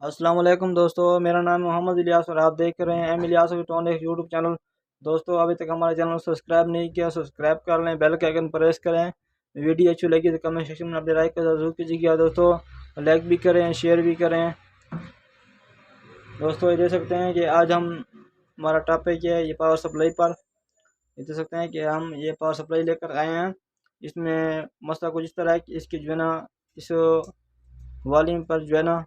अस्सलाम वालेकुम दोस्तों, मेरा नाम मोहम्मद इलियास और आप देख रहे हैं M Ilyas electronics YouTube channel. दोस्तों अभी तक हमारे चैनल को सब्सक्राइब नहीं किया, सब्सक्राइब कर लें, बेल के आइकन प्रेस करें। वीडियो अच्छी लगी तो कमेंट सेक्शन में अपने राय का जरूर कीजिएगा दोस्तों। लाइक भी करें, शेयर भी करें। दोस्तों ये देख सकते हैं कि आज हम हमारा टॉपिक है ये पावर सप्लाई पर। ये देख सकते हैं कि हम ये पावर सप्लाई लेकर आए हैं। इसमें मसला कुछ इस तरह है कि इसकी जो है ना, इस वॉल्यूम पर जो है ना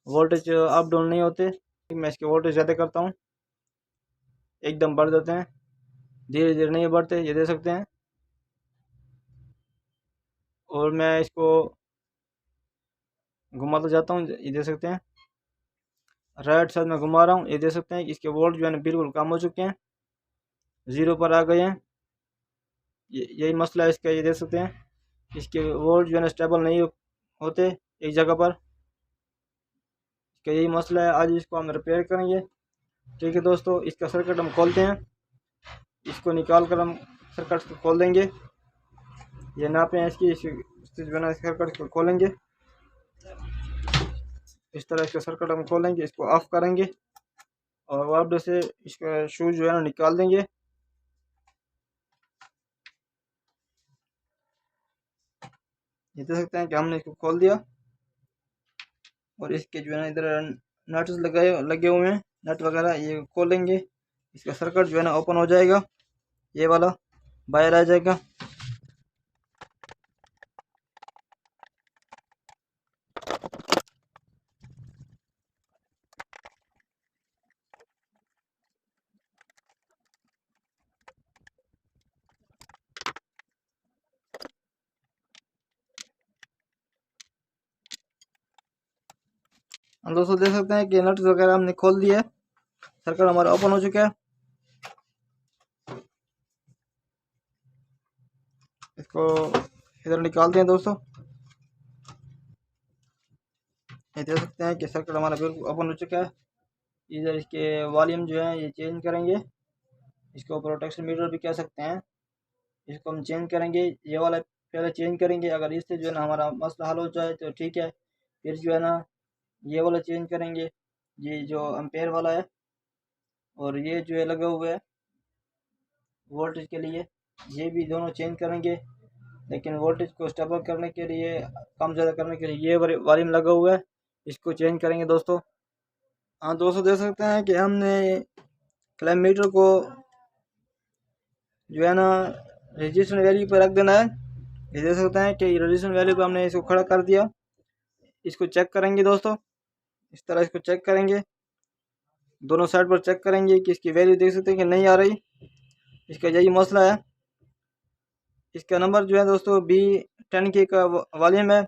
वोल्टेज अप डाउन नहीं होते। मैं इसके वोल्टेज ज़्यादा करता हूँ, एकदम बढ़ जाते हैं, धीरे धीरे नहीं बढ़ते, ये देख सकते हैं। और मैं इसको घुमाता जाता हूँ, ये देख सकते हैं। राइट साइड में घुमा रहा हूँ, ये देख सकते हैं कि इसके वोल्ट जो है ना बिल्कुल कम हो चुके हैं, ज़ीरो पर आ गए हैं। यही मसला है इसका, ये देख सकते हैं। इसके वोल्ट जो है ना स्टेबल नहीं होते एक जगह पर। इसका यही मसला है, आज इसको हम रिपेयर करेंगे। ठीक है दोस्तों, इसका सर्किट हम खोलते हैं। इसको निकाल कर हम सर्किट को खोल देंगे। ये नापे हैं इसकी बना सर्किट को खोलेंगे। इस तरह इसका सर्किट हम खोलेंगे, इसको ऑफ करेंगे और वापस से इसका शूज जो है ना निकाल देंगे। ये देख सकते हैं कि हमने इसको खोल दिया और इसके जो है ना इधर नट्स लगे हुए हैं, नट वगैरह ये खोलेंगे। इसका सर्किट जो है ना ओपन हो जाएगा, ये वाला बाहर आ जाएगा। हम दोस्तों देख सकते हैं कि नट्स वगैरह हमने खोल दिया है, सर्किट हमारा ओपन हो चुका है। इसको इधर निकालते हैं दोस्तों। ये देख सकते हैं कि सर्किट हमारा बिल्कुल ओपन हो चुका है। इधर इसके वॉल्यूम जो है ये चेंज करेंगे, इसको प्रोटेक्शन मीटर भी कह सकते हैं। इसको हम चेंज करेंगे, ये वाला पहले चेंज करेंगे। अगर इससे जो है ना हमारा मसला हल हो जाए तो ठीक है, फिर जो है ना ये वाला चेंज करेंगे, ये जो एम्पेयर वाला है। और ये जो है लगा हुआ है वोल्टेज के लिए, ये भी दोनों चेंज करेंगे। लेकिन वोल्टेज को स्टेबल करने के लिए, कम ज़्यादा करने के लिए ये वॉल्यूम लगा हुआ है, इसको चेंज करेंगे दोस्तों। हाँ दोस्तों देख सकते हैं कि हमने क्लैम मीटर को जो है ना रजिस्ट्रेशन वैल्यू पर रख देना है। ये देख सकते हैं कि रजिस्ट्रेशन वैल्यू पर हमने इसको खड़ा कर दिया। इसको चेक करेंगे दोस्तों, इस तरह इसको चेक करेंगे, दोनों साइड पर चेक करेंगे कि इसकी वैल्यू देख सकते हैं कि नहीं आ रही। इसका यही मसला है। इसका नंबर जो है दोस्तों B10K का वॉल्यूम है,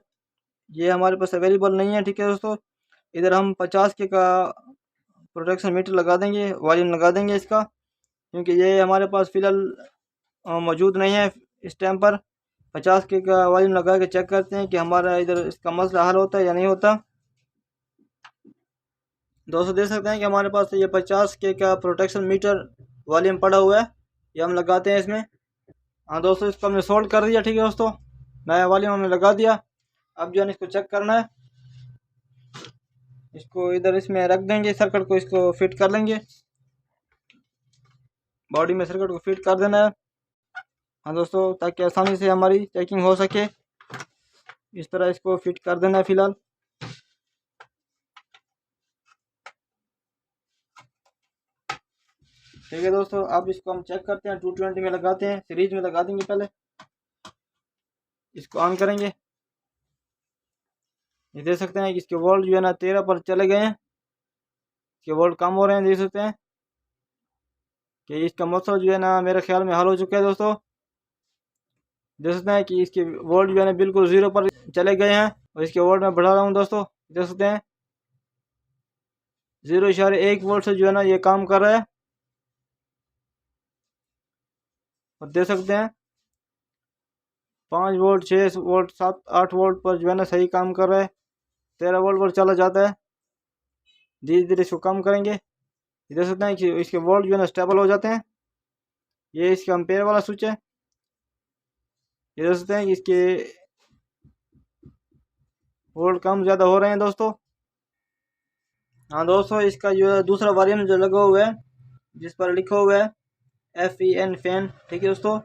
ये हमारे पास अवेलेबल नहीं है। ठीक है दोस्तों, इधर हम 50K का प्रोटेक्शन मीटर लगा देंगे, वॉल्यूम लगा देंगे इसका, क्योंकि ये हमारे पास फ़िलहाल मौजूद नहीं है इस टाइम पर। 50K का वॉल्यूम लगा के चेक करते हैं कि हमारा इधर इसका मसला हल होता है या नहीं होता। दोस्तों देख सकते हैं कि हमारे पास ये 50K का प्रोटेक्शन मीटर वॉल्यूम पड़ा हुआ है, ये हम लगाते हैं इसमें। हाँ दोस्तों, इसको हमने सोल्ड कर दिया। ठीक है दोस्तों, नया वॉल्यूम हमने लगा दिया। अब जो है इसको चेक करना है, इसको इधर इसमें रख देंगे, सर्किट को इसको फिट कर लेंगे, बॉडी में सर्किट को फिट कर देना है। हाँ दोस्तों, ताकि आसानी से हमारी चेकिंग हो सके, इस तरह इसको फिट कर देना है फिलहाल। ठीक है दोस्तों, अब इसको हम चेक करते हैं, 220 में लगाते हैं, सीरीज में लगा देंगे। पहले इसको ऑन करेंगे। ये देख सकते हैं कि इसके वोल्ट जो है ना 13 पर चले गए हैं, इसके वोल्ट कम हो रहे हैं। देख सकते हैं कि इसका मसला जो है ना मेरे ख्याल में हल हो चुका है दोस्तों। देख सकते हैं कि इसके वोल्ट जो है ना बिल्कुल 0 पर चले गए हैं, और इसके वोल्ट में बढ़ा रहा हूँ दोस्तों। देख सकते हैं 0.1 वोल्ट से जो है ना ये काम कर रहा है। और देख सकते हैं 5 वोल्ट, 6 वोल्ट, 7, 8 वोल्ट पर जो है ना सही काम कर रहा है। 13 वोल्ट पर चला जाता है, धीरे धीरे इसको कम करेंगे। देख सकते हैं कि इसके वोल्ट जो है ना स्टेबल हो जाते हैं। ये इसका एम्पेयर वाला स्विच है। ये देख सकते हैं कि इसके वोल्ट कम ज़्यादा हो रहे हैं दोस्तों। हाँ दोस्तों, इसका जो है दूसरा वॉल्यूम जो लगा हुआ है जिस पर लिखा हुआ है FEN फैन, ठीक है दोस्तों,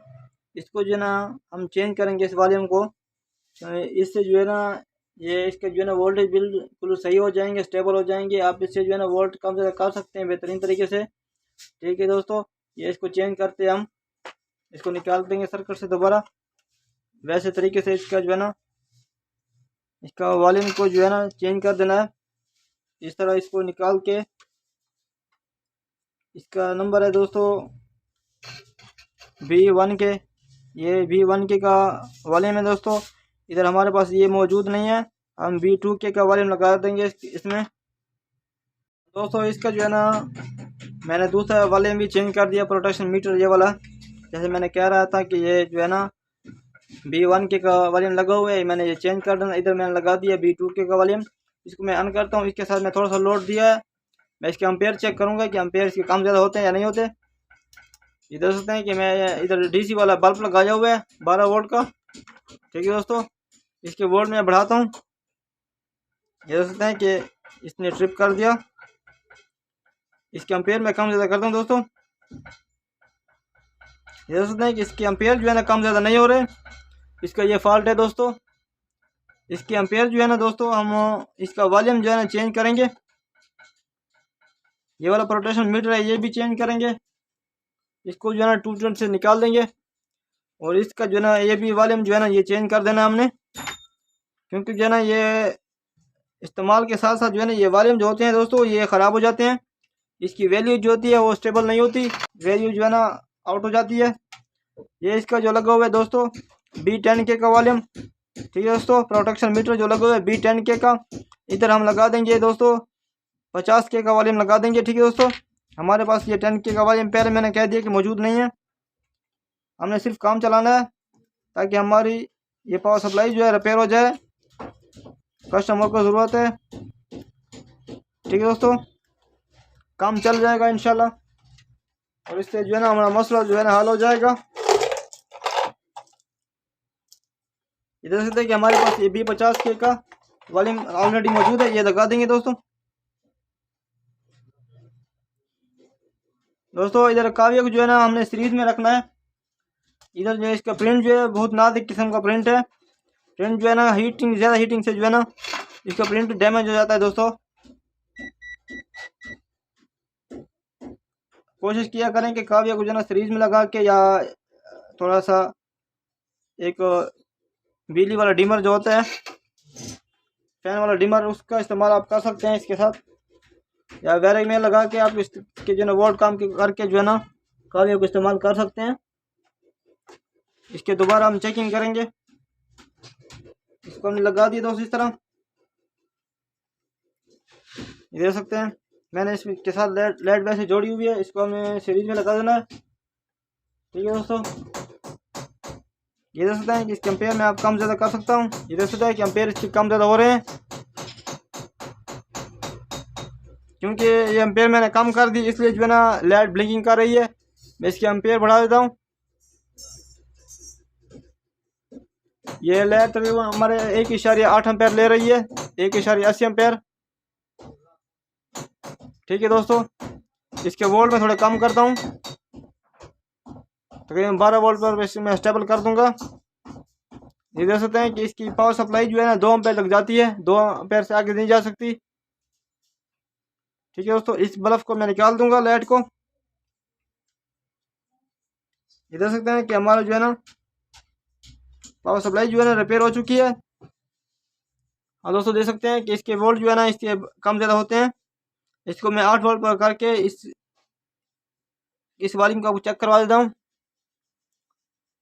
इसको जो है ना हम चेंज करेंगे इस वॉल्यूम को। इससे जो है ना ये इसके जो है ना वोल्टेज बिल्कुल सही हो जाएंगे, स्टेबल हो जाएंगे। आप इससे जो है ना वोल्ट कम ज़्यादा कर सकते हैं बेहतरीन तरीके से, ठीक है दोस्तों। ये इसको चेंज करते हैं हम, इसको निकाल देंगे सर्किट से दोबारा। वैसे तरीके से इसका जो है ना इसका वॉल्यूम को जो है ना चेंज कर देना है। इस तरह इसको निकाल के, इसका नंबर है दोस्तों V1 के, ये V1 के का वॉल्यूम है दोस्तों। इधर हमारे पास ये मौजूद नहीं है, हम V2 के का वॉल्यूम लगा देंगे इसमें दोस्तों। इसका जो है ना मैंने दूसरा वॉल्यूम भी चेंज कर दिया, प्रोटेक्शन मीटर ये वाला। जैसे मैंने कह रहा था कि ये जो है ना V1 के का वॉल्यूम लगा हुआ है, मैंने ये चेंज कर देना। इधर मैंने लगा दिया V2 के का वॉल्यूम। इसको मैं ऑन करता हूँ, इसके साथ मैं थोड़ा सा लोड दिया है। मैं इसके एम्पेयर चेक करूँगा कि एम्पेयर इसके कम ज़्यादा होते हैं या नहीं होते। ये देख सकते हैं कि मैं इधर DC वाला बल्ब लगाया हुआ है 12 वोल्ट का, ठीक है दोस्तों। इसके वोल्ट में बढ़ाता हूँ, ये देख सकते हैं कि इसने ट्रिप कर दिया। इसके एम्पेयर में कम ज़्यादा करता हूँ दोस्तों, ये देख सकते हैं कि इसके एम्पेयर जो है ना कम ज़्यादा नहीं हो रहे। इसका ये फॉल्ट है दोस्तों। इसके एम्पेयर जो है ना दोस्तों हम इसका वॉल्यूम जो है ना चेंज करेंगे। ये वाला प्रोटेक्शन मीटर है ये भी चेंज करेंगे। इसको जो है ना 220 से निकाल देंगे, और इसका जो है ना ये भी वॉल्यूम जो है ना ये चेंज कर देना हमने, क्योंकि जो है ना ये इस्तेमाल के साथ साथ जो है ना ये वॉल्यूम जो होते हैं दोस्तों ये ख़राब हो जाते हैं। इसकी वैल्यू जो होती है वो स्टेबल नहीं होती, वैल्यू जो है ना आउट हो जाती है। ये इसका जो लगा हुआ है दोस्तों B10 के का वॉल्यूम, ठीक है दोस्तों। प्रोटेक्शन मीटर जो लगा हुआ है B10 के का, इधर हम लगा देंगे दोस्तों 50 के का वॉल्यूम लगा देंगे, ठीक है दोस्तों। हमारे पास ये 10 के का वॉल्यूम पहले मैंने कह दिया कि मौजूद नहीं है। हमने सिर्फ काम चलाना है ताकि हमारी ये पावर सप्लाई जो है रिपेयर हो जाए, कस्टमर को ज़रूरत है, ठीक है दोस्तों। काम चल जाएगा इंशाल्लाह, और इससे जो है ना हमारा मसला जो है ना हल हो जाएगा। इधर से देखिए हमारे पास ये B50 के का वॉल्यूम ऑलरेडी मौजूद है, ये लगा देंगे दोस्तों। इधर काव्य को जो है ना हमने सीरीज में रखना है। इधर जो है इसका प्रिंट जो है बहुत नाजुक किस्म का प्रिंट है। प्रिंट जो है ना ज़्यादा हीटिंग से जो है ना इसका प्रिंट डैमेज हो जाता है दोस्तों। कोशिश किया करें कि काव्य को जो है ना सीरीज में लगा के, या थोड़ा सा एक बिजली वाला डिमर जो होता है फैन वाला डिमर, उसका इस्तेमाल आप कर सकते हैं इसके साथ, या वायरिंग में लगा के आप इसके जो है ना वोल्ट काम करके जो है ना काव्य को इस्तेमाल कर सकते हैं। इसके दोबारा हम चेकिंग करेंगे। इसको हमने लगा दिया दोस्तों इस तरह, ये देख सकते हैं। मैंने इसके साथ लेड वैसे जोड़ी हुई है, इसको हमें सीरीज में लगा देना है, ठीक है दोस्तों। ये देख सकते हैं कि इसके एम्पेयर में आप कम ज़्यादा कर सकता हूँ। ये देख सकते हैं कि एम्पेयर इसके कम ज़्यादा हो रहे हैं, क्योंकि ये एम्पेयर मैंने कम कर दी, इसलिए जो है ना लाइट ब्लिंकिंग कर रही है। मैं इसके एम्पेयर बढ़ा देता हूँ। ये लाइट तकरीबन हमारे 1.8 एम्पेयर ले रही है, 1.80 एम्पेयर, ठीक है दोस्तों। इसके वोल्ट में थोड़े कम करता हूँ, तकरीबन 12 वोल्ट पर मैं स्टेबल कर दूंगा। ये देख सकते हैं कि इसकी पावर सप्लाई जो है ना 2 एम्पेयर लग जाती है, 2 एम्पेयर से आगे नहीं जा सकती, ठीक है दोस्तों। इस बल्ब को मैं निकाल दूंगा लाइट को। ये देख सकते हैं कि हमारा जो है ना पावर सप्लाई जो है ना रिपेयर हो चुकी है। और दोस्तों देख सकते हैं कि इसके वोल्ट जो है ना इसके कम ज़्यादा होते हैं। इसको मैं 8 वोल्ट पर करके इस वॉल्यूम का चेक करवा देता हूँ।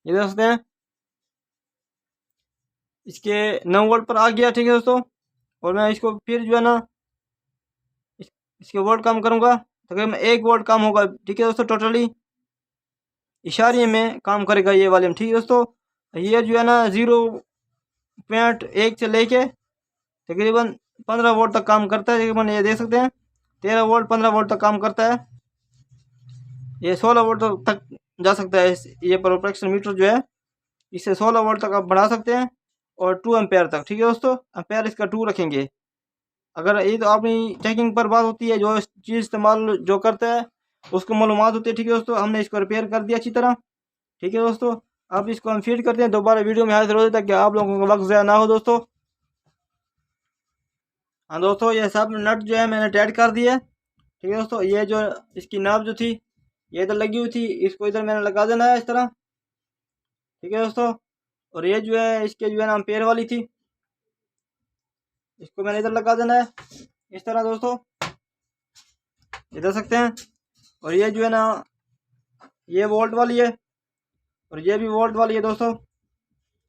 ये देख सकते हैं इसके 9 वोल्ट पर आ गया, ठीक है दोस्तों। और मैं इसको फिर जो है ना इसके वोल्ट कम करूँगा, तकरीबन 1 वोल्ट कम होगा, ठीक है दोस्तों। टोटली इशारे में काम करेगा ये वॉल्यूम, ठीक है दोस्तों। ये जो है ना 0.1 से लेके तकरीबन 15 वोल्ट तक काम करता है। तकरीबन ये देख सकते हैं 13 वोल्ट 15 वोल्ट तक काम करता है। ये 16 वोल्ट तक जा सकता है। ये प्रोटेक्शन मीटर जो है इसे 16 वोल्ट तक आप बढ़ा सकते हैं, और 2 एम्पेयर तक, ठीक है दोस्तों। एम्पेयर इसका 2 रखेंगे। अगर ये तो अपनी चेकिंग पर बात होती है, जो चीज़ इस्तेमाल जो करता है उसको मालूमात होती है। ठीक है दोस्तों, हमने इसको रिपेयर कर दिया अच्छी तरह। ठीक है दोस्तों, अब इसको हम फिट करते हैं। दोबारा वीडियो में हाजिर होते ताकि आप लोगों का वक्त ज़ाया ना हो दोस्तों। हाँ दोस्तों, ये सब नट जो है मैंने टाइट कर दिया है। ठीक है दोस्तों, ये जो इसकी नाप जो थी ये इधर लगी हुई थी, इसको इधर मैंने लगा देना है इस तरह। ठीक है दोस्तों, और ये जो है इसके जो है ना एम्पेयर वाली थी, इसको मैंने इधर लगा देना है इस तरह दोस्तों, ये देख सकते हैं। और ये जो है ना ये वोल्ट वाली है और ये भी वोल्ट वाली है दोस्तों।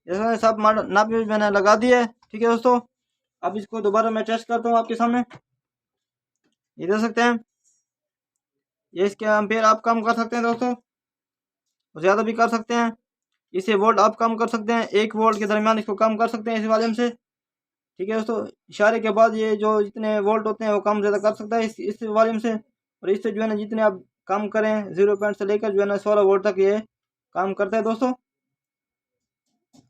ये सब नाप मैंने लगा दिया है। ठीक है दोस्तों, अब इसको दोबारा मैं टेस्ट करता हूँ आपके सामने, ये देख सकते हैं। ये इसके एम्पेयर आप कम कर सकते हैं दोस्तों, ज़्यादा भी कर सकते हैं। इसे वोल्ट आप कम कर सकते हैं, 1 वोल्ट के दरमियान इसको कम कर सकते हैं इस माध्यम से। ठीक है दोस्तों, इशारे के बाद ये जो जितने वोल्ट होते हैं वो कम ज़्यादा कर सकता है इस वॉल्यूम से। और इससे जो है ना जितने आप कम करें 0 पॉइंट से लेकर जो है ना 16 वोल्ट तक ये काम करता है दोस्तों।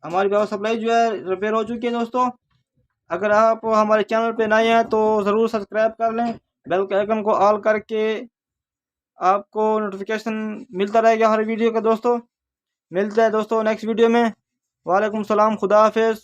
हमारी पावर सप्लाई जो है रिपेयर हो चुकी है दोस्तों। अगर आप हमारे चैनल पे नए हैं तो ज़रूर सब्सक्राइब कर लें, बेल के आइकन को ऑल करके आपको नोटिफिकेशन मिलता रहेगा हर वीडियो का दोस्तों। मिलते हैं दोस्तों नेक्स्ट वीडियो में। वालेकुम सलाम, खुदा हाफिज़।